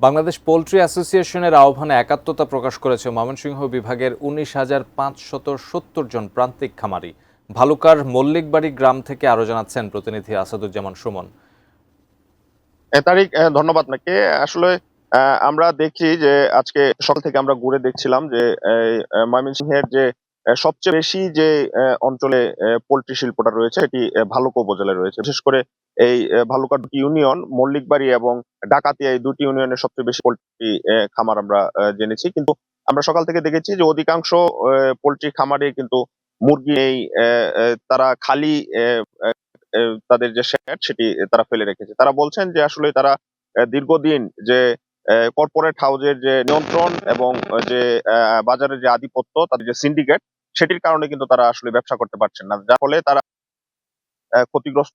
Bangladesh poultry অ্যাসোসিয়েশনের আহ্বানে একাত্মতা প্রকাশ করেছে ময়মনসিংহ বিভাগের 19,570 জন প্রান্তিক খামারি। ভালুকার মল্লিকবাড়ি গ্রাম থেকে আরো জানাচ্ছেন প্রতিনিধি আসাদুজ্জামান সুমন। তারিক, ধন্যবাদ আপনাকে। আসলে আমরা দেখছি যে আজকে সকাল থেকে আমরা ঘুরে দেখছিলাম যে ময়মনসিংহের যে সবচেয়ে বেশি যে অঞ্চলে পোল্ট্রি শিল্পটা রয়েছে এটি ভালুকা উপজেলায় রয়েছে। বিশেষ করে এই ভালুকার দুটি ইউনিয়ন মল্লিকবাড়ি এবং ডাকাতিয়া, এই দুটি ইউনিয়নের সবচেয়ে বেশি পোল্ট্রি খামার আমরা জেনেছি। কিন্তু আমরা সকাল থেকে দেখেছি যে অধিকাংশ পোল্ট্রি খামারে কিন্তু মুরগি নেই। তারা খালি তাদের যে শেড সেটি তারা ফেলে রেখেছে। তারা বলছেন যে আসলে তারা দীর্ঘদিন যে কর্পোরেট হাউজের যে নিয়ন্ত্রণ এবং যে বাজারের যে আধিপত্য, তাদের যে সিন্ডিকেট, সেটির কারণে কিন্তু তারা আসলে ব্যবসা করতে পারছেন না, যার ফলে তারা ক্ষতিগ্রস্ত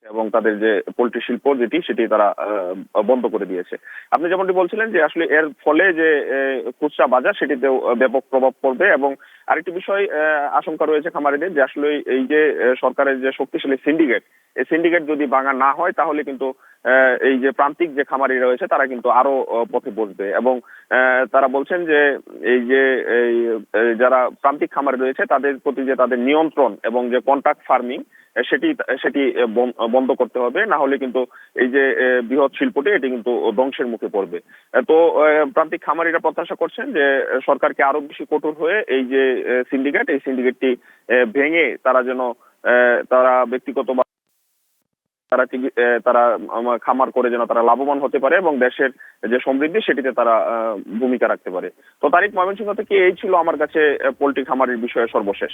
এবং তাদের যে পোল্ট্রি শিল্প যেটি সেটি তারা বন্ধ করে দিয়েছে। আপনি যেমনটি বলছিলেন যে আসলে এর ফলে যে খুচরা বাজার সেটিতেও ব্যাপক প্রভাব পড়বে। এবং আরেকটি বিষয় আশঙ্কা রয়েছে খামারিদের যে আসলে এই যে সরকারের যে শক্তিশালী সিন্ডিকেট, এই সিন্ডিকেট যদি ভাঙা না হয় তাহলে কিন্তু এই যে প্রান্তিক যে খামারি রয়েছে তারা কিন্তু আরো পথে বসবে। এবং তারা বলছেন যে এই যে এই যারা প্রান্তিক খামারি রয়েছে তাদের প্রতি যে তাদের নিয়ন্ত্রণ এবং যে কন্ট্রাক্ট ফার্মিং সেটি সেটি বন্ধ করতে হবে, না হলে কিন্তু এই যে বৃহৎ শিল্পটি এটি কিন্তু ধ্বংসের মুখে পড়বে। তো প্রান্তিক খামারিরা প্রত্যাশা করছেন যে সরকারকে আরো বেশি কঠোর হয়ে এই যে সিন্ডিকেট, এই সিন্ডিকেটটি ভেঙে তারা যেন তারা ব্যক্তিগত বা তারা তারা খামার করে যেন তারা লাভবান হতে পারে এবং দেশের যে সমৃদ্ধি সেটিতে তারা ভূমিকা রাখতে পারে। তো তারিক, ময়মনসিংহ থেকে এই ছিল আমার কাছে পোল্ট্রি খামারের বিষয়ে সর্বশেষ।